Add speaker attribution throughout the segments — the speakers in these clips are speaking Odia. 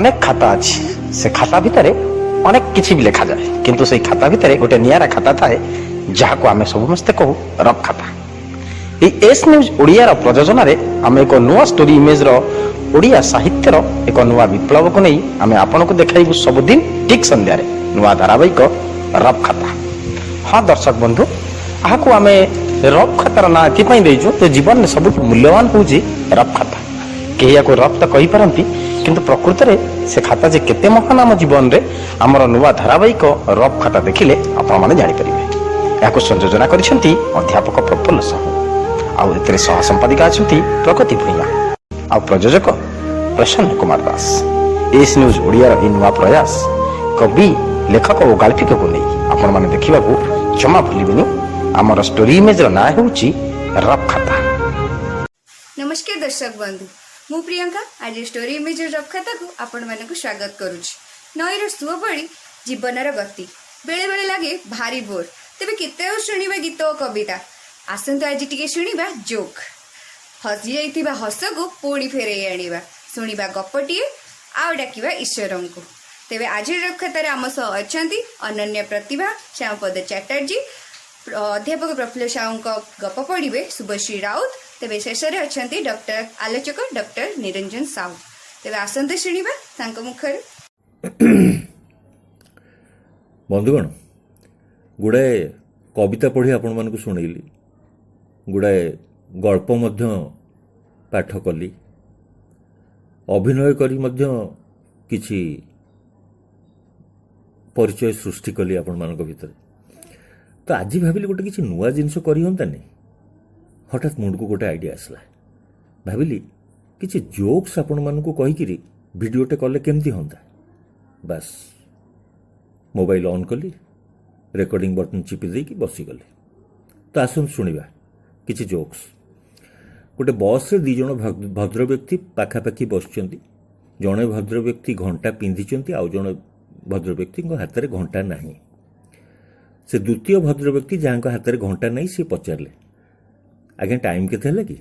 Speaker 1: अनेक खाता अच्छी से खाता भितर अनेक किसी भी लिखा जाए किंतु से खाता भितर गोटे नियारा खाता थाए जहाँ को आम समस्ते कहू रफ खाता। एस न्यूज ओडिया प्रयोजन आम एक नुआ स्टोरी इमेज ओडिया साहित्यर एक नुआ विप्लव को नहीं आम आपन को देखाइबू सबुदिन ठीक संध्या नुआ धारावाहिक रफ खाता। हाँ दर्शक बंधु आपको आम रफ खातार ना एपाई तो जीवन में सब मूल्यवान हूँ रफ खाता। कहीं या रफ तो कही पारती किंतु प्रकृत में से खाता जे केते महान आम जीवन में आमर नुआ धारावाहिक रफ खाता देखिले आपण माने जानि परिबे। याको संयोजना करिसेंती अध्यापक प्रफुल्ल साहू आउ एतरे सह संपादिका अछंती प्रगति भुइया आउ प्रयोजक प्रसन्न कुमार दास। एस न्यूज ओडिया इ नुआ प्रयास कवि लेखक और गाल्पिक को नहीं आपण माने देखिबा को जमा भूलिबेनी। आमर स्टोरी इमेज ना होउची रफ खाता।
Speaker 2: नमस्कार दर्शक बंधु मु प्रियंका आज स्टोरी इमेज रफ खाता को आपण मानक स्वागत करुछि। नईर सुह पड़ी जीवनर गति बेले बेले लगे भारी बोर तेबे केते शुणिबा गीत और कविता आसंतु आज टिके शुणिबा जोक हसी जाइतिबा हस को पुणी फेरे आनिबा शुणिबा गपटिए आउ डाकिबा ईश्वर को। तेबे आज रफ खातार आम सह अछंती अनन्य प्रतिभा श्यामपद चैटर्जी अध्यापक प्रफुल्ल साहू गप पढ़े शुभश्री राउत तेबे शेष अच्छा डॉक्टर आलोचक डॉक्टर निरंजन साहू। तेबे आसंते शुणिबा तांक मुखर।
Speaker 3: बंधुगण गुड़ाए कविता पढ़ी आपण मानक शुणेली गुड़ाए गल्प मध्य पाठ कली अभिनय करी मध्य किछि परिचय सृष्टि कली आपण मानक भितर। तो आज भाविली गोटे किसी नुआ जिनस करी हंतानी हठात मुंड को गोटे आइडिया आसला भाविली किसी जोक्स आपण मानक कहीकि भिडियोटे कले केमती हंता। बास मोबाइल ऑन कली रेकर्डिंग बटन चिपी देकी बसीगली। तो आसन शुणा किसी जोक्स। गोटे बस रे दी जण भद्र व्यक्ति पाखापाखि बसचंती जड़े भद्र व्यक्ति घंटा पिंधिचंती आउ जड़े भद्र व्यक्ति हाथ में घंटा नहीं। से द्वितीय भद्र व्यक्ति जहाँ हाथ में घंटा नहीं सी पचारे आज्ञा टाइम केते है कि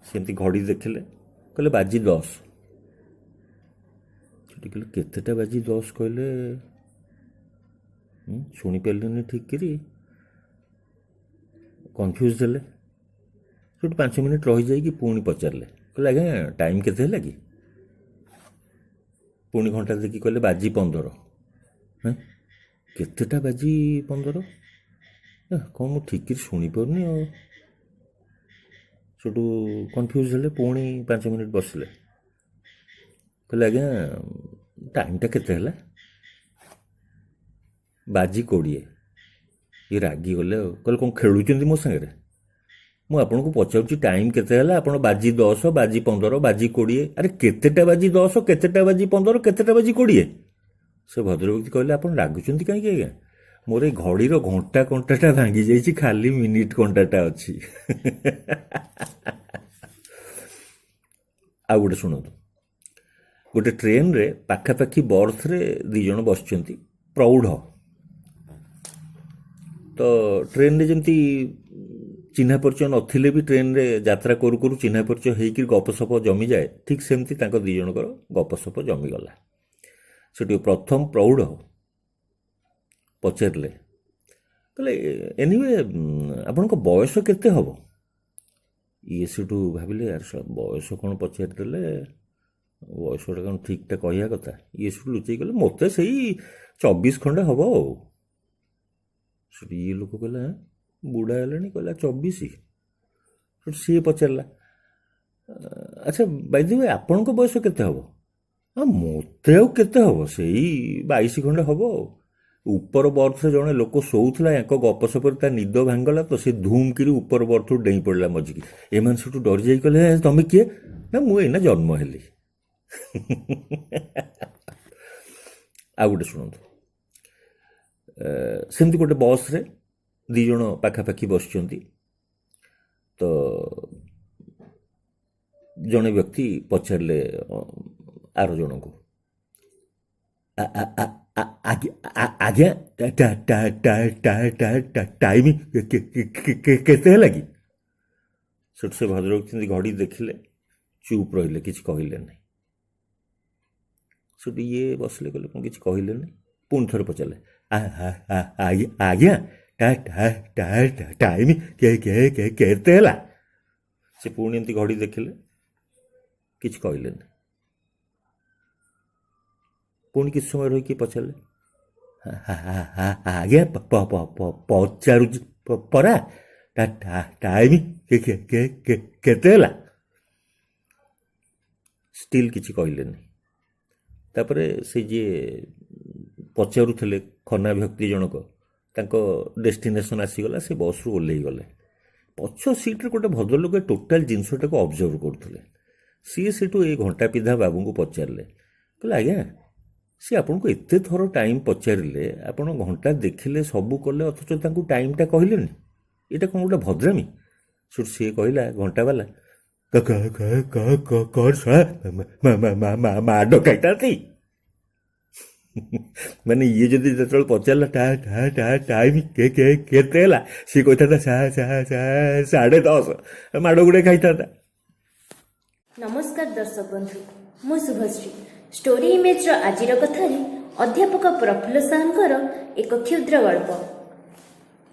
Speaker 3: सेमती घड़ी देखले कहले बाजी 10 केतेटा बाजी 10 कहले शुणी पारे ठीक करी कन्फ्यूज हेले 5 मिनट रही जाइए पुणी पचारे कहले आज्ञा टाइम केते है कि पुणी घंटा देखी कहले बाजी 15 केतेटा बाजी 15 कौन मुझे ठीक शुणी पारनी सेठू कन्फ्यूज हेले पुणी 5 मिनट बसले कहले आज्ञा टाइमटा केते है बाजी 20 ये रागी गले कहले कौन खेलुचंती मो सागर मु आपन को पचारुची टाइम केते है आपण बाजी 10 बाजी 15 बाजी 20 अरे केतेटा बाजी 10 केतेटा बाजी 15 केतेटा बाजी 20 से भद्र व्यक्ति कहले आपण रागुचंती कहीं आज्ञा मोर ए घड़ीर घंटा कंटाटा भांगी जाइए खाली मिनिट कंटाटा अच्छी। आ गोटे शुणु गोटे ट्रेन रे पाखापाखि बर्थ रे दी जण बसचंती प्रौढ़। तो ट्रेन रे जमती चिन्हा परिचय नथिले भी ट्रेन रे यात्रा करू करू चिन्हा परिचय हेकि गपसप जमी जाए ठीक सेमती तांको दी जनकर गपसप जमी गला। सेठी प्रथम प्रौढ़ पचारे कहले एनिवे आपण बयस केते हम ये सेठू भाविले यार बयस कौन पचारिदेले बयसटा कौन ठीकटा कहया कथा ये सेठू लुचई गले मत से 24 खंडे हम सेठी ये लोक कहला बुढ़ा है कहला 24 सी पचारा अच्छा बाय द वे आपण बयस केते हम हाँ मत केते हम से 22 खंडे हम ऊपर बर्थ रे जड़े लोक शोला या गपसपर निद भांगला तो सी धूम कि ऊपर बर्थ डेई पड़ा मजिकी एम सब डरी जाई कहले तुम किए ना मुझे जन्म हेली। आ गोटे शुणु सेमती गोटे बस रे दी जण पाखापाखि बसचंती तो जड़े व्यक्ति पचारे आर जन को आज्ञा टाइम केते है कि से भद्र व्यक्ति घड़ी देखिले चुप रहिले किसी कहले नहीं। ସେଠୁ ଇଏ ବସିଲେ କହିଲେ କ'ଣ କିଛି କହିଲେନି। ପୁଣି ଥରେ ପଚାରିଲେ ଆଜ୍ଞା ଟାଇମ୍ କେତେ ହେଲା? ସେ ପୁଣି ଏମିତି ଘଡ଼ି ଦେଖିଲେ, କିଛି କହିଲେନି। ପୁଣି କିଛି ସମୟ ରହିକି ପଚାରିଲେ ଆଜ୍ଞା ପଚାରୁଛି ପରା ଟାଇମ୍ କେତେ ହେଲା? ଷ୍ଟିଲ୍ କିଛି କହିଲେନି। ତାପରେ ସେ ଯିଏ ପଚାରୁଥିଲେ ଖନା ବ୍ୟକ୍ତି ଜଣକ, ତାଙ୍କ ଡେଷ୍ଟିନେସନ୍ ଆସିଗଲା, ସେ ବସ୍ରୁ ଓହ୍ଲେଇ ଗଲେ। ପଛ ସିଟ୍ରେ ଗୋଟେ ଭଦ୍ରଲୋକ ଟୋଟାଲ୍ ଜିନିଷଟାକୁ ଅବଜର୍ଭ କରୁଥିଲେ। ସିଏ ସେଠୁ ଏଇ ଘଣ୍ଟା ପିନ୍ଧା ବାବୁଙ୍କୁ ପଚାରିଲେ, କହିଲେ ଆଜ୍ଞା ସିଏ ଆପଣଙ୍କୁ ଏତେ ଥର ଟାଇମ୍ ପଚାରିଲେ, ଆପଣ ଘଣ୍ଟା ଦେଖିଲେ, ସବୁ କଲେ, ଅଥଚ ତାଙ୍କୁ ଟାଇମ୍ଟା କହିଲେନି, ଏଇଟା କ'ଣ ଗୋଟେ ଭଦ୍ରାମୀ? ସେଠୁ ସିଏ କହିଲା ଘଣ୍ଟାବାଲା, ମାଡ଼ ଖାଇଥାନ୍ତି। ମାନେ ଇଏ ଯଦି ଯେତେବେଳେ ପଚାରିଲା ଟାଇମ୍ କେତେ ହେଲା, ସିଏ କହିଥାନ୍ତା 10:30, ମାଡ଼ ଗୁଡ଼େ ଖାଇଥାନ୍ତା।
Speaker 4: ନମସ୍କାର ଦର୍ଶକ ବନ୍ଧୁ, ମୁଁ ଶୁଭଶ୍ରୀ। ଷ୍ଟୋରି ଇମେଜ୍ର ଆଜିର କଥାରେ ଅଧ୍ୟାପକ ପ୍ରଫୁଲ୍ଲ ସାହୁଙ୍କର ଏକ କ୍ଷୁଦ୍ର ଗଳ୍ପ,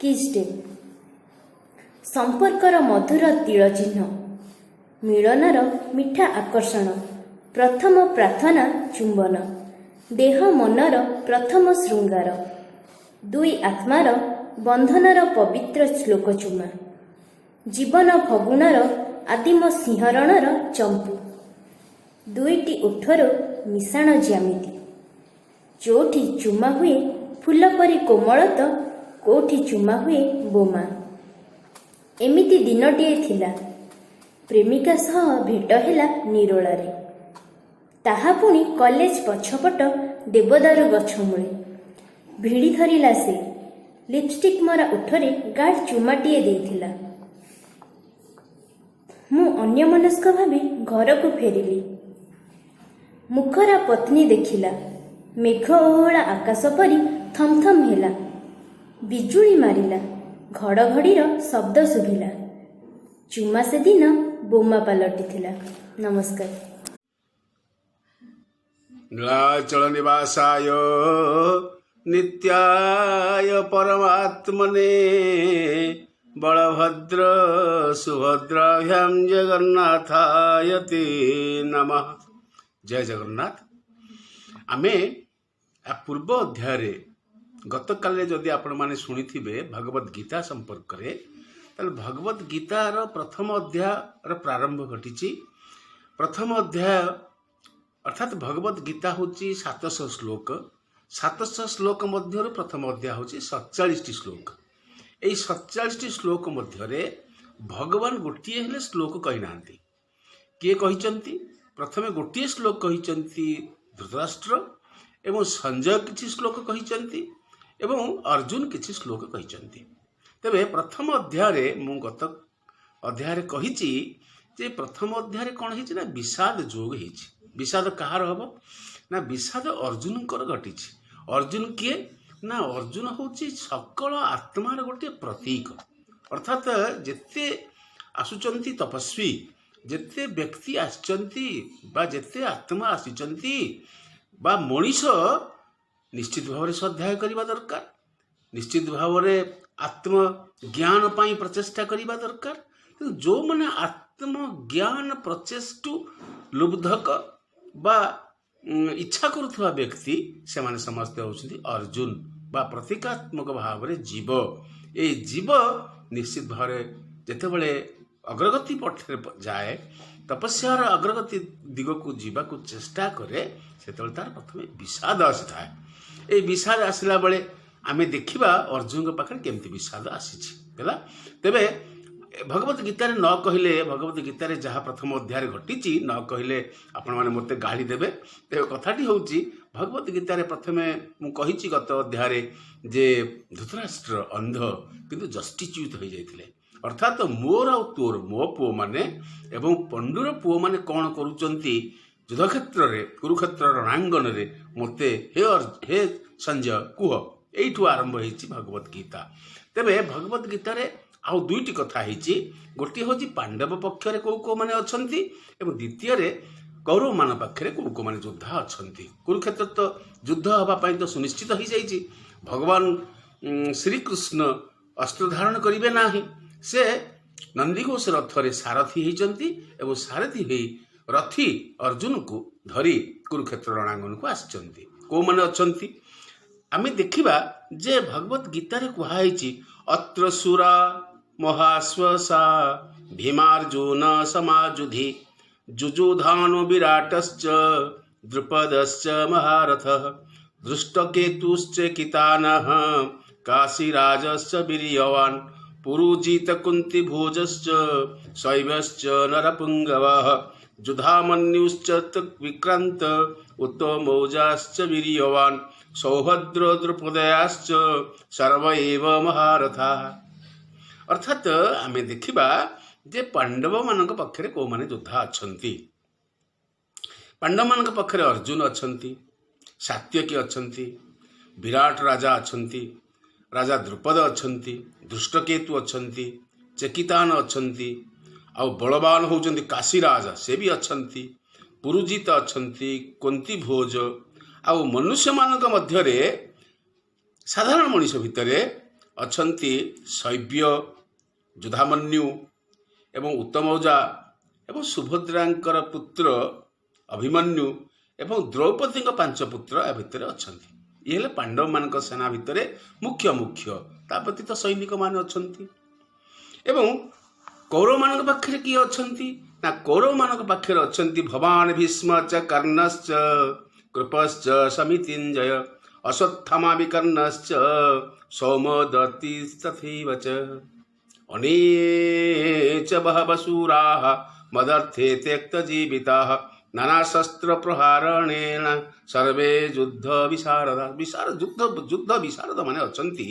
Speaker 4: କିଜ୍ ଟେଲ୍। ସମ୍ପର୍କର ମଧୁର ତିଳ ଚିହ୍ନ, ମିଳନର ମିଠା ଆକର୍ଷଣ, ପ୍ରଥମ ପ୍ରାର୍ଥନା ଚୁମ୍ବନ, ଦେହ ମନର ପ୍ରଥମ ଶୃଙ୍ଗାର, ଦୁଇ ଆତ୍ମାର ବନ୍ଧନର ପବିତ୍ର ଶ୍ଲୋକ ଚୁମା, ଜୀବନ ଫଗୁଣର ଆଦିମ ସିଂହରଣର ଚମ୍ପୁ, ଦୁଇଟି ଓଠର ମିଶାଣ ଜ୍ୟାମିତି, ଯୋଉଠି ଚୁମା ହୁଏ ଫୁଲ ପରି କୋମଳ ତ କୋଉଠି ଚୁମା ହୁଏ ବୋମା। ଏମିତି ଦିନଟିଏ ଥିଲା, ପ୍ରେମିକା ସହ ଭେଟ ହେଲା ନିରୋଳାରେ। ତାହା ପୁଣି କଲେଜ ପଛପଟ ଦେବଦାରୁ ଗଛ ମୂଳେ। ଭିଡ଼ି ଧରିଲା ସେ, ଲିପଷ୍ଟିକ୍ ମରା ଓଠରେ ଗାଢ଼ ଚୁମାଟିଏ ଦେଇଥିଲା। ମୁଁ ଅନ୍ୟମନସ୍କ ଭାବେ ଘରକୁ ଫେରିଲି। ମୁଖରା ପତ୍ନୀ ଦେଖିଲା, ମେଘ ଓହଳା ଆକାଶ ପରି ଥମଥମ ହେଲା। ବିଜୁଳି ମାରିଲା, ଘଡ଼ଘଡ଼ିର ଶବ୍ଦ ଶୁଭିଲା। ଚୁମା ସେଦିନ ବୋମା ପାଲଟିଥିଲା। ନମସ୍କାର।
Speaker 5: ନୀଳାଚଳ ନିବାସାୟ ନିତ୍ୟାୟ ପରମାତ୍ମନେ ବଳଭଦ୍ର ସୁଭଦ୍ରାଭ୍ୟାଂ ଜଗନ୍ନାଥାୟତେ ନମଃ। ଜୟ ଜଗନ୍ନାଥ। ଆମେ ପୂର୍ବ ଅଧ୍ୟାୟରେ ଗତକାଲି ଯଦି ଆପଣମାନେ ଶୁଣିଥିବେ ଭଗବତ ଗୀତା ସମ୍ପର୍କରେ, ତାହେଲେ ଭଗବତ ଗୀତାର ପ୍ରଥମ ଅଧ୍ୟାୟର ପ୍ରାରମ୍ଭ ଘଟିଛି। ପ୍ରଥମ ଅଧ୍ୟାୟ ଅର୍ଥାତ୍ ଭଗବତ ଗୀତା ହେଉଛି 700 ଶ୍ଲୋକ। 700 ଶ୍ଲୋକ ମଧ୍ୟରୁ ପ୍ରଥମ ଅଧ୍ୟାୟ ହେଉଛି 47ଟି ଶ୍ଲୋକ। এই 47ଟି ଶ୍ଲୋକ ମଧ୍ୟରେ ଭଗବାନ ଗୋଟିଏ ହେଲେ ଶ୍ଲୋକ କହିନାହାନ୍ତି। କିଏ କହିଛନ୍ତି? ପ୍ରଥମେ ଗୋଟିଏ ଶ୍ଲୋକ କହିଛନ୍ତି ଧୃତରାଷ୍ଟ୍ର, ଏବଂ ସଞ୍ଜୟ କିଛି ଶ୍ଲୋକ କହିଛନ୍ତି, ଏବଂ ଅର୍ଜୁନ କିଛି ଶ୍ଲୋକ କହିଛନ୍ତି। ତେବେ ପ୍ରଥମ ଅଧ୍ୟାୟରେ ମୁଁ ଗତ ଅଧ୍ୟାୟରେ କହିଛି ଯେ ପ୍ରଥମ ଅଧ୍ୟାୟରେ କ'ଣ ହେଇଛି ନା ବିଷାଦ ଯୋଗ ହେଇଛି। ବିଷାଦ କାହାର ହବ ନା ବିଷାଦ ଅର୍ଜୁନଙ୍କର ଘଟିଛି। ଅର୍ଜୁନ କିଏ ନା ଅର୍ଜୁନ ହେଉଛି ସକଳ ଆତ୍ମାର ଗୋଟିଏ ପ୍ରତୀକ। ଅର୍ଥାତ୍ ଯେତେ ଆସୁଛନ୍ତି ତପସ୍ୱୀ, ଯେତେ ବ୍ୟକ୍ତି ଆସିଛନ୍ତି ବା ଯେତେ ଆତ୍ମା ଆସିଛନ୍ତି ବା ମଣିଷ ନିଶ୍ଚିତ ଭାବରେ ସ୍ୱାଧ୍ୟାୟ କରିବା ଦରକାର, ନିଶ୍ଚିତ ଭାବରେ ଆତ୍ମଜ୍ଞାନ ପାଇଁ ପ୍ରଚେଷ୍ଟା କରିବା ଦରକାର। କିନ୍ତୁ ଯେଉଁମାନେ ଆତ୍ମଜ୍ଞାନ ପ୍ରଚେଷ୍ଟୁ ଲୁବ୍ଧକ ବା ଇଚ୍ଛା କରୁଥିବା ବ୍ୟକ୍ତି, ସେମାନେ ସମସ୍ତେ ହେଉଛନ୍ତି ଅର୍ଜୁନ ବା ପ୍ରତୀକାତ୍ମକ ଭାବରେ ଜୀବ। ଏଇ ଜୀବ ନିଶ୍ଚିତ ଭାବରେ ଯେତେବେଳେ ଅଗ୍ରଗତି ପଥରେ ଯାଏ, ତପସ୍ୟାର ଅଗ୍ରଗତି ଦିଗକୁ ଯିବାକୁ ଚେଷ୍ଟା କରେ, ସେତେବେଳେ ତାର ପ୍ରଥମେ ବିଷାଦ ଆସିଥାଏ। এই ବିଷାଦ ଆସିଲା ବେଳେ ଆମେ ଦେଖିବା ଅର୍ଜୁନଙ୍କ ପାଖରେ କେମିତି ବିଷାଦ ଆସିଛି ହେଲା। ତେବେ ଭଗବତ ଗୀତାରେ ନ କହିଲେ, ଭଗବତ ଗୀତାରେ ଯାହା ପ୍ରଥମ ଅଧ୍ୟାୟରେ ଘଟିଛି ନ କହିଲେ ଆପଣମାନେ ମୋତେ ଗାଳି ଦେବେ। ତେବେ କଥାଟି ହେଉଛି ଭଗବତ ଗୀତାରେ ପ୍ରଥମେ ମୁଁ କହିଛି ଗତ ଅଧ୍ୟାୟରେ ଯେ ଧୃତରାଷ୍ଟ୍ର ଅନ୍ଧ କିନ୍ତୁ ଜଷ୍ଟିଚ୍ୟୁତ ହୋଇଯାଇଥିଲେ। ଅର୍ଥାତ୍ ମୋର ଆଉ ତୋର, ମୋ ପୁଅମାନେ ଏବଂ ପଣ୍ଡୁର ପୁଅମାନେ କ'ଣ କରୁଛନ୍ତି ଯୁଦ୍ଧକ୍ଷେତ୍ରରେ, କୁରୁକ୍ଷେତ୍ର ରଣାଙ୍ଗନରେ, ମୋତେ ହେ ସଞ୍ଜୟ କୁହ। এইଠୁ ଆରମ୍ଭ ହେଇଛି ଭଗବତ ଗୀତା। ତେବେ ଭଗବତ ଗୀତାରେ ଆଉ ଦୁଇଟି କଥା ହେଇଛି। ଗୋଟିଏ ହେଉଛି ପାଣ୍ଡବ ପକ୍ଷରେ କେଉଁମାନେ ଅଛନ୍ତି ଏବଂ ଦ୍ୱିତୀୟରେ कौरव मान पाखे कौ कौ माने योद्धा अच्छा कुरुक्षेत्र तो युद्ध हाँपाई तो सुनिश्चित हो जाइए भगवान श्रीकृष्ण अस्त्र धारण करेंगे ना से नंदीघोष रथरे सारथी होती एवं सारथी हो रथी अर्जुन को धरी कुरुक्षेत्र रणांगन को आसचंती कौ माने अच्छी आमे देखिबा जे भगवत गीतारे कुहाइछि अत्र सुरा महाश्वसा भीमार्जुन समाजुधि जुजुधानो विराटश्च द्रुपदश्च महारथः दृष्टकेतुश्च कितानः काशीराजश्च वीर्यवान् पुरुजित कुन्तिभोजश्च शैवश्च नरपुङ्गवः जुधामन्युश्च विक्रान्त उत्तमौजाश्च वीर्यवान् सौभद्र द्रुपदयाश्च सर्व एव महारथाः। अर्थात आमे देखिबा जे पांडव मानक पक्षरे को माने योद्धा अछंती पांडव मानक पक्षरे अर्जुन अछंती सात्यकी अछंती विराट राजा अछंती राजा द्रुपद अछंती दृष्टकेतु अछंती चेकितान अछंती आउ बलवान होउचंती काशीराज से भी अछंती पुरुजित अछंती कुंती भोज आउ मनुष्य मानक मध्यरे साधारण मनुष्य भितरे अछंती शैव्य युधामन्यु एवं उत्तमौजा एवं सुभद्रांकर पुत्र अभिमन्यु एवं द्रौपदी 5 पुत्र या भितर अछंती ये हेले पांडव मानक सेना भितर मुख्य मुख्य तापति तो सैनिक मान अछंती एवं कौरव मानक पाखरे किए अछंती ना कौरव मानक पाखरे अछंती भवान भीष्म च कर्णश्च कृपश्च समितिञ्जय अश्वत्थामा विकर्णश्च सौमदत्तिस्तथैव च अने च बहवसूराः मदर्थे त्यक्तजीविताः नानाशस्त्रप्रहारणेन सर्वे युद्ध विशारद युद्ध विशारद माने अछंती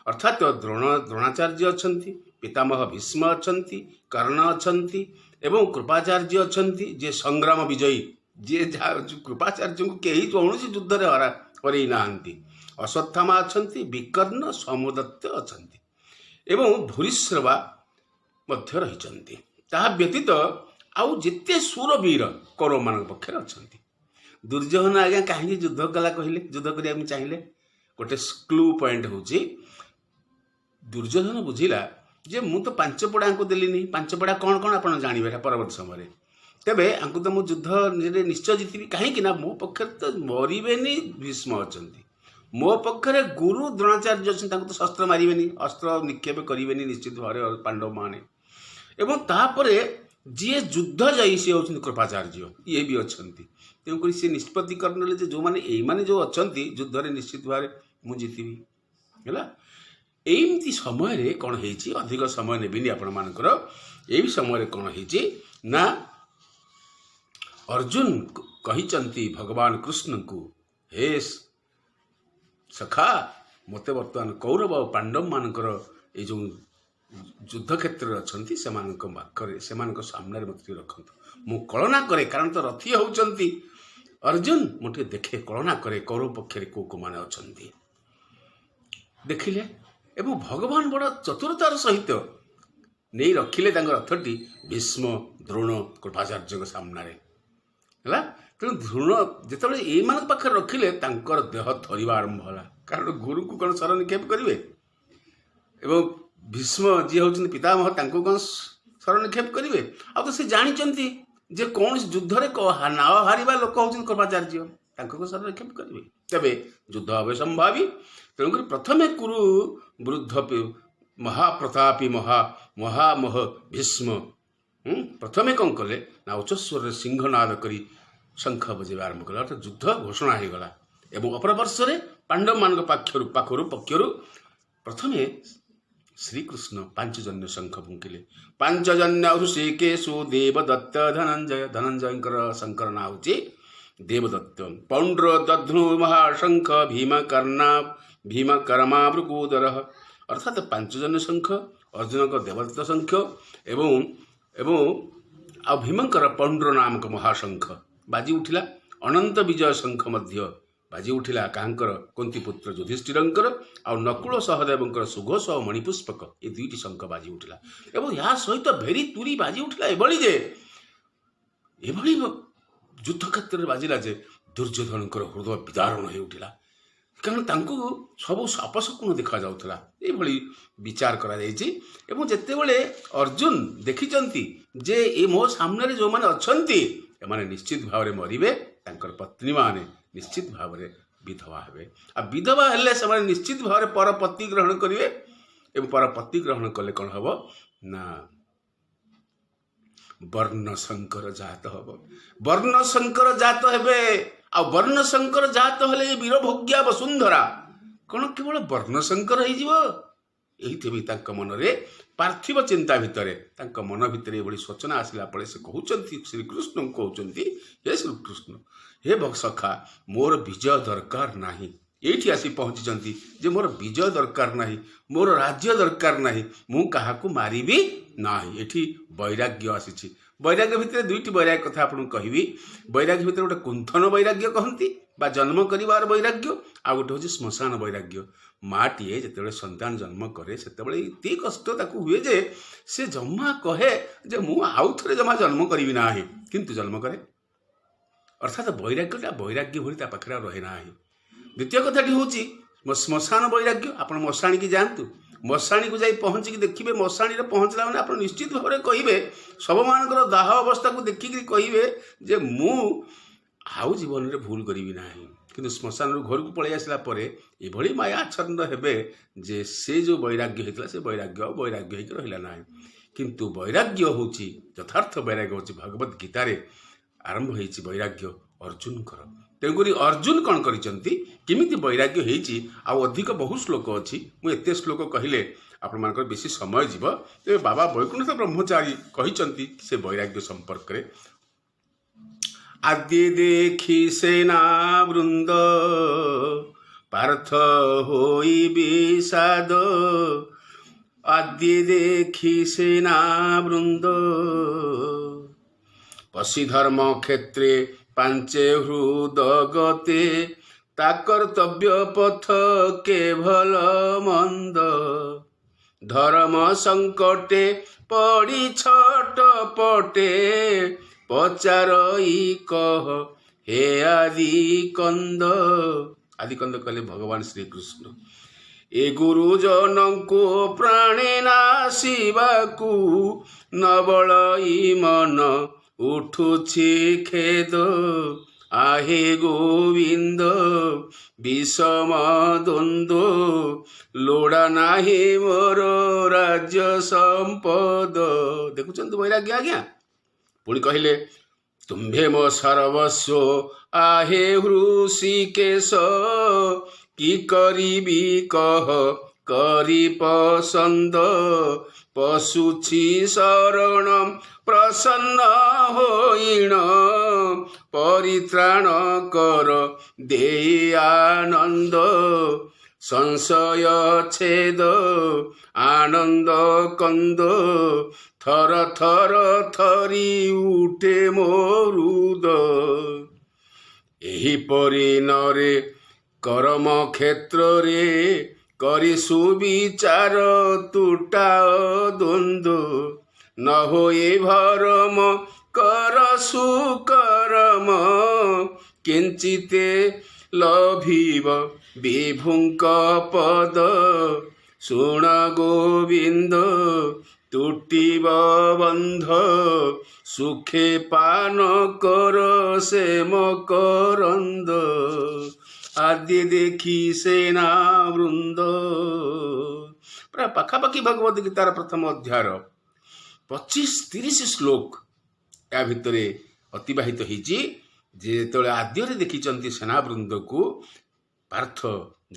Speaker 5: अर्थात द्रोणाचार्य अछंती पितामह भीष्म अछंती कर्ण अछंती एवं कृपाचार्य अछंती जे संग्राम विजयी जे कृपाचार्य को कहीं कौन युद्ध रे हरा करे नांती अश्वत्थामा अछंती विकर्ण सौमदत्त अछंती एवं भूरिश्रवा मध्य रहिचंती ता व्यतीत आउ जिते सूरवीर कौरव मान पक्षरे अछंती दुर्योधन आज्ञा कहीं युद्ध कला कहले युद्ध करिया चाहिए गोटे क्लू पॉइंट होची दुर्योधन बुझिला जे मु तो 5 पड़ा को देलिनी 5 पड़ा कौन कौन आपण जानिबे परवर्ती समय तेबे आंकु तो मु युद्ध निश्चय जीतबी कहीं मो पक्षरे तो मरबेनी भीष्म अछंती मो पक्षरे गुरु द्रोणाचार्य अछंती तांको तो शस्त्र मारिबेनी अस्त्र निक्षेप करिबेनी निश्चित भाव पांडव माने एवं तापरे जी युद्ध जाई से होछन कृपाचार्य ये भी अछंती तेणुक सी निष्पत्ति करने जो मैंने ये जो अच्छा युद्ध में निश्चित भाव मुझे जीतबी है एमती समय कौन होती अधिक समय नेबिनी आपण मानकर यही समय कौन होती ना अर्जुन कही भगवान कृष्ण को हे सखा मत बर्तमान कौरव और पांडव मानकर ये जो युद्ध क्षेत्र अच्छी से सामने मत रखत मु कलना करे कारण तो रथी होती अर्जुन मुझे देखे कलना करे कौरव पक्षरे को माने अच्छी देखिले एवं भगवान बड़ चतुरतार सहित नहीं रखिले रथटी भीष्म द्रोण कृपाचार्य सामने तेणु द्रोण जो ये पाखे रखिले देह थरिबा आरंभ होला कारण गुरु को कौन शर निक्षेप करेंगे एवं भीष्म जी होती पितामह कौन शर निक्षेप करेंगे आ तो से जानते जे कौन युद्ध में ना हारिबा लोक होती कृपाचार्य शर निक्षेप करेंगे तेरे युद्ध हे संभावी तेणुक प्रथमे कुरु वृद्ध महाप्रतापी महामह भीष्म प्रथमे कौन कले ना उच्चस्वर सिंहनाद करी शंख बजेबा आरंभ कले अर्थात युद्ध घोषणा हो गला एवं अपर वर्षे पांडव मान पक्षर प्रथमे श्रीकृष्ण 5 जन्य शंख फुंकिले 5 जन्य ऋषिकेशु देवदत्त धनंजय शंकर ना हूँ देवदत्त पौंड्र दध्नु महाशंख भीमकर्मा भृगुदर अर्थात 5 जन्य शंख अर्जुन का देवदत्त शंख एवं आ भीमकर पौंड्र नामक महाशंख बाजी उठिला अनंत विजय शंख मध्य बाजी उठिला कांकर कुंतीपुत्र युधिष्ठिरंकर आ नकुल सहदेवंकर सुघोष और मणिपुष्पक ये 2टी शंख बाजी उठिला एवं या सहित भेरी तुरी बाजी उठिला एभली जे एभली ଯୁଦ୍ଧ କ୍ଷେତ୍ରରେ ବାଜିଲା ଯେ ଦୁର୍ଯ୍ୟୋଧନଙ୍କର ହୃଦୟ ବିଦାରଣ ହୋଇ ଉଠିଲା, କାରଣ ତାଙ୍କୁ ସବୁ ଅପଶକୁନ ଦେଖାଯାଉଥିଲା। ଏଇଭଳି ବିଚାର କରାଯାଇଛି। ଏବଂ ଯେତେବେଳେ ଅର୍ଜୁନ ଦେଖିଛନ୍ତି ଯେ ଏ ମୋ ସାମ୍ନାରେ ଯେଉଁମାନେ ଅଛନ୍ତି ଏମାନେ ନିଶ୍ଚିତ ଭାବରେ ମରିବେ, ତାଙ୍କର ପତ୍ନୀମାନେ ନିଶ୍ଚିତ ଭାବରେ ବିଧବା ହେବେ, ଆଉ ବିଧବା ହେଲେ ସେମାନେ ନିଶ୍ଚିତ ଭାବରେ ପରପତି ଗ୍ରହଣ କରିବେ। ଏବଂ ପରପତି ଗ୍ରହଣ କଲେ କ'ଣ ହେବ ନା ବର୍ଣ୍ଣ ଶଙ୍କର ଜାତ ହେବ, ବର୍ଣ୍ଣ ଶଙ୍କର ଜାତ ହେବେ। ଆଉ ବର୍ଣ୍ଣ ଶଙ୍କର ଜାତ ହେଲେ ଏ ବୀରଭୋଗ୍ୟା ବସୁନ୍ଧରା କ'ଣ କେବଳ ବର୍ଣ୍ଣ ଶଙ୍କର ହେଇଯିବ? ଏଇଥିପାଇଁ ତାଙ୍କ ମନରେ ପାର୍ଥିବ ଚିନ୍ତା ଭିତରେ, ତାଙ୍କ ମନ ଭିତରେ ଏଭଳି ସୂଚନା ଆସିଲା ପରେ ସେ କହୁଛନ୍ତି, ଶ୍ରୀକୃଷ୍ଣଙ୍କୁ କହୁଛନ୍ତି, ହେ ଶ୍ରୀକୃଷ୍ଣ, ହେ ସଖା, ମୋର ବିଜୟ ଦରକାର ନାହିଁ। ଏଇଠି ଆସି ପହଞ୍ଚିଛନ୍ତି ଯେ ମୋର ବିଜୟ ଦରକାର ନାହିଁ, ମୋର ରାଜ୍ୟ ଦରକାର ନାହିଁ, ମୁଁ କାହାକୁ ମାରିବି ନାହିଁ। ଏଠି ବୈରାଗ୍ୟ ଆସିଛି। ବୈରାଗ୍ୟ ଭିତରେ ଦୁଇଟି ବୈରାଗ୍ୟ କଥା ଆପଣଙ୍କୁ କହିବି। ବୈରାଗ୍ୟ ଭିତରେ ଗୋଟେ କୁଣ୍ଠନ ବୈରାଗ୍ୟ କହନ୍ତି ବା ଜନ୍ମ କରିବାର ବୈରାଗ୍ୟ, ଆଉ ଗୋଟେ ହେଉଛି ଶ୍ମଶାନ ବୈରାଗ୍ୟ। ମାଟିଏ ଯେତେବେଳେ ସନ୍ତାନ ଜନ୍ମ କରେ ସେତେବେଳେ ଏତେ କଷ୍ଟ ତାକୁ ହୁଏ ଯେ ସେ ଜମା କହେ ଯେ ମୁଁ ଆଉ ଥରେ ଜମା ଜନ୍ମ କରିବି ନାହିଁ, କିନ୍ତୁ ଜନ୍ମ କରେ। ଅର୍ଥାତ୍ ବୈରାଗ୍ୟଟା ବୈରାଗ୍ୟ ଭଳି ତା ପାଖରେ ଆଉ ରହେ ନାହିଁ। ଦ୍ୱିତୀୟ କଥାଟି ହେଉଛି ଶ୍ମଶାନ ବୈରାଗ୍ୟ। ଆପଣ ମଶାଣିକି ଯାଆନ୍ତୁ, ମଶାଣିକୁ ଯାଇ ପହଞ୍ଚିକି ଦେଖିବେ, ମଶାଣିରେ ପହଞ୍ଚିଲା ମାନେ ଆପଣ ନିଶ୍ଚିତ ଭାବରେ କହିବେ, ଶବମାନଙ୍କର ଦାହ ଅବସ୍ଥାକୁ ଦେଖିକିରି କହିବେ ଯେ ମୁଁ ଆଉ ଜୀବନରେ ଭୁଲ କରିବି ନାହିଁ। କିନ୍ତୁ ଶ୍ମଶାନରୁ ଘରକୁ ପଳେଇ ଆସିଲା ପରେ ଏଭଳି ମାୟାଚ୍ଛନ୍ନ ହେବେ ଯେ ସେ ଯେଉଁ ବୈରାଗ୍ୟ ହେଇଥିଲା ସେ ବୈରାଗ୍ୟ ଆଉ ବୈରାଗ୍ୟ ହେଇକି ରହିଲା ନାହିଁ। କିନ୍ତୁ ବୈରାଗ୍ୟ ହେଉଛି, ଯଥାର୍ଥ ବୈରାଗ୍ୟ ହେଉଛି ଭଗବତ ଗୀତାରେ ଆରମ୍ଭ ହେଇଛି ବୈରାଗ୍ୟ ଅର୍ଜୁନଙ୍କର। ତେଣୁକରି ଅର୍ଜୁନ କ'ଣ କରିଛନ୍ତି, କେମିତି ବୈରାଗ୍ୟ ହେଇଛି, ଆଉ ଅଧିକ ବହୁ ଶ୍ଲୋକ ଅଛି। ମୁଁ ଏତେ ଶ୍ଲୋକ କହିଲେ ଆପଣମାନଙ୍କର ବେଶୀ ସମୟ ଯିବ। ତେବେ ବାବା ବୈକୁଣ୍ଠ ବ୍ରହ୍ମଚାରୀ କହିଛନ୍ତି ସେ ବୈରାଗ୍ୟ ସମ୍ପର୍କରେ, ଆଦି ଦେଖି ସେନା ବୃନ୍ଦ ପାର୍ଥ ହୋଇ ବିଷାଦ, ଆଦି ଦେଖି ସେନା ବୃନ୍ଦ পশি ধর্ম ক্ষেত্রে পাঞ্চে হৃদ গতে, তা কর্তব্য পথ কে ভাল মন্দ, ধর্ম সংকটে পড়ি ছট পটে, পচারই কহ হে আদি কন্দ। আদি কন্দ কলে ভগবান শ্রীকৃষ্ণ এ গুরুজনଙ୍କୁ ପ୍ରାଣେ ନାସିବାକୁ ନବଳ ଇ ମନ ଉଠୁଛି ଖେଦ, ଆହେ ଗୋବିନ୍ଦ বিষম দ্বন্দ্ব, লোড়া ନାହିଁ ମୋର ରାଜ୍ୟ ସମ୍ପଦ। ଦେଖୁଛନ୍ତି ବୈରାଗ୍ୟ ଆଜ୍ଞା। ପୁଣି କହିଲେ ତୁମ୍ଭେ ମୋ ସର୍ବସ୍ୱ ଆହେ ହୃଷିକେଶ, କି କରିବି କହ କରି ପସନ୍ଦ, ପଶୁଛି ଶରଣ ପ୍ରସନ୍ନ ହୋଇଣ, ପରିତ୍ରାଣ କର ଦେଇ ଆନନ୍ଦ, ସଂଶୟ ଛେଦ ଆନନ୍ଦ କନ୍ଦ, ଥର ଥର ଥରି ଉଠେ ମୋ ହୃଦ। ଏହିପରି ନରେ କର୍ମ କ୍ଷେତ୍ରରେ କରି ସୁବିଚାର ତୁଟାଅ ଦ୍ୱନ୍ଦ୍ୱ, ନ ହୋଇ ଭରମ କର ସୁକରମ, କିଞ୍ଚିତେ ଲଭିବ ବିଭୁଙ୍କ ପଦ, ଶୁଣ ଗୋବିନ୍ଦ ତୁଟିବ ବନ୍ଧ, ସୁଖେ ପାନ କର ସେ ମକରନ୍ଦ, ଆଦି ଦେଖି ସେନା ବୃନ୍ଦ। ପ୍ରାୟ ପାଖାପାଖି ଭଗବତ ଗୀତାର ପ୍ରଥମ ଅଧ୍ୟାୟର 25-30 ଶ୍ଲୋକ ୟା ଭିତରେ ଅତିବାହିତ ହେଇଛି। ଯେ ଯେତେବେଳେ ଆଦ୍ୟରେ ଦେଖିଛନ୍ତି ସେନାବୃନ୍ଦକୁ, ପାର୍ଥ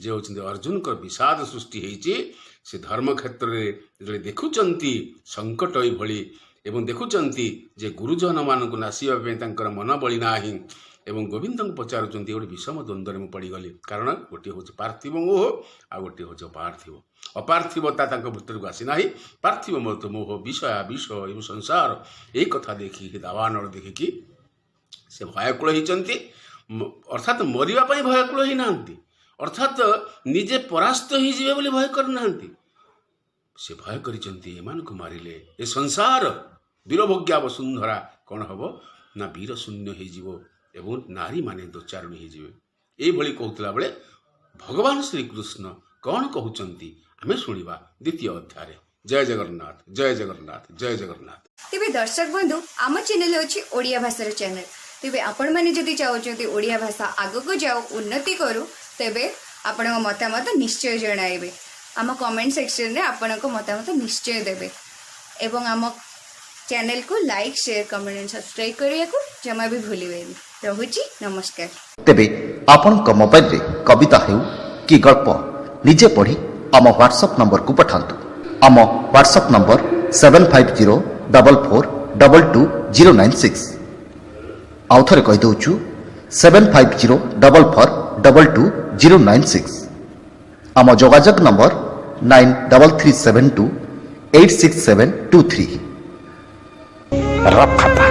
Speaker 5: ଯେ ହେଉଛନ୍ତି ଅର୍ଜୁନଙ୍କର ବିଷାଦ ସୃଷ୍ଟି ହେଇଛି, ସେ ଧର୍ମକ୍ଷେତ୍ରରେ ଯେତେବେଳେ ଦେଖୁଛନ୍ତି ସଙ୍କଟ ଏଇଭଳି ଏବଂ ଦେଖୁଛନ୍ତି ଯେ ଗୁରୁଜନମାନଙ୍କୁ ନାସିବା ପାଇଁ ତାଙ୍କର ମନ ବଳି ନାହିଁ, ଏବଂ ଗୋବିନ୍ଦଙ୍କୁ ପଚାରୁଛନ୍ତି ଗୋଟେ ବିଷମ ଦ୍ୱନ୍ଦ୍ୱରେ ମୁଁ ପଡ଼ିଗଲି, କାରଣ ଗୋଟିଏ ହେଉଛି ପାର୍ଥିବ ମୋହ ଆଉ ଗୋଟିଏ ହେଉଛି ଅପାର୍ଥିବ। ଅପାର୍ଥିବତା ତାଙ୍କ ଭିତରକୁ ଆସିନାହିଁ, ପାର୍ଥିବ ମୋହ ବିଷୟ ଏବଂ ସଂସାର ଏଇ କଥା ଦେଖିକି ଦାବାନଳ ଦେଖିକି ସେ ଭୟାକୁଳ ହେଇଛନ୍ତି। ଅର୍ଥାତ୍ ମରିବା ପାଇଁ ଭୟାକୁଳ ହେଇନାହାନ୍ତି, ଅର୍ଥାତ୍ ନିଜେ ପରାସ୍ତ ହେଇଯିବେ ବୋଲି ଭୟ କରିନାହାନ୍ତି। ସେ ଭୟ କରିଛନ୍ତି ଏମାନଙ୍କୁ ମାରିଲେ ଏ ସଂସାର ବୀରଭୋଗ୍ୟା ବସୁନ୍ଧରା କ'ଣ ହେବ ନା ବୀର ଶୂନ୍ୟ ହେଇଯିବ, ଏବଂ ନାରୀମାନେ ଦୋଚାରୁଣୀ ହେଇଯିବେ। ଏଇଭଳି କହୁଥିଲା ବେଳେ ଭଗବାନ ଶ୍ରୀକୃଷ୍ଣ କ'ଣ କହୁଛନ୍ତି ଆମେ ଶୁଣିବା ଦ୍ୱିତୀୟ ଅଧ୍ୟାୟରେ। ଜୟ ଜଗନ୍ନାଥ, ଜୟ ଜଗନ୍ନାଥ, ଜୟ ଜଗନ୍ନାଥ।
Speaker 2: ତେବେ ଦର୍ଶକ ବନ୍ଧୁ, ଆମ ଚ୍ୟାନେଲ ହେଉଛି ଓଡ଼ିଆ ଭାଷାର ଚ୍ୟାନେଲ। ତେବେ ଆପଣମାନେ ଯଦି ଚାହୁଁଛନ୍ତି ଓଡ଼ିଆ ଭାଷା ଆଗକୁ ଯାଉ, ଉନ୍ନତି କରୁ, ତେବେ ଆପଣଙ୍କ ମତାମତ ନିଶ୍ଚୟ ଜଣାଇବେ। ଆମ କମେଣ୍ଟ ସେକ୍ସନରେ ଆପଣଙ୍କ ମତାମତ ନିଶ୍ଚୟ ଦେବେ ଏବଂ ଆମ ଚ୍ୟାନେଲକୁ like, share, comment and subscribe କରିବାକୁ ଜମା ବି ଭୁଲିବେନି। ରହୁଛି, ନମସ୍କାର।
Speaker 6: ତେବେ ଆପଣଙ୍କ ମୋବାଇଲରେ କବିତା ହେଉ କି ଗଳ୍ପ ନିଜେ ପଢ଼ି ଆମ ହ୍ୱାଟ୍ସଆପ୍ ନମ୍ବରକୁ ପଠାନ୍ତୁ। ଆମ ହ୍ୱାଟ୍ସଆପ୍ ନମ୍ବର 7504422096। ଆଉ ଥରେ କହିଦେଉଛୁ 7504422096। ଆମ ଯୋଗାଯୋଗ ନମ୍ବର 9337286723।
Speaker 1: ରଫ୍ ଖାତା।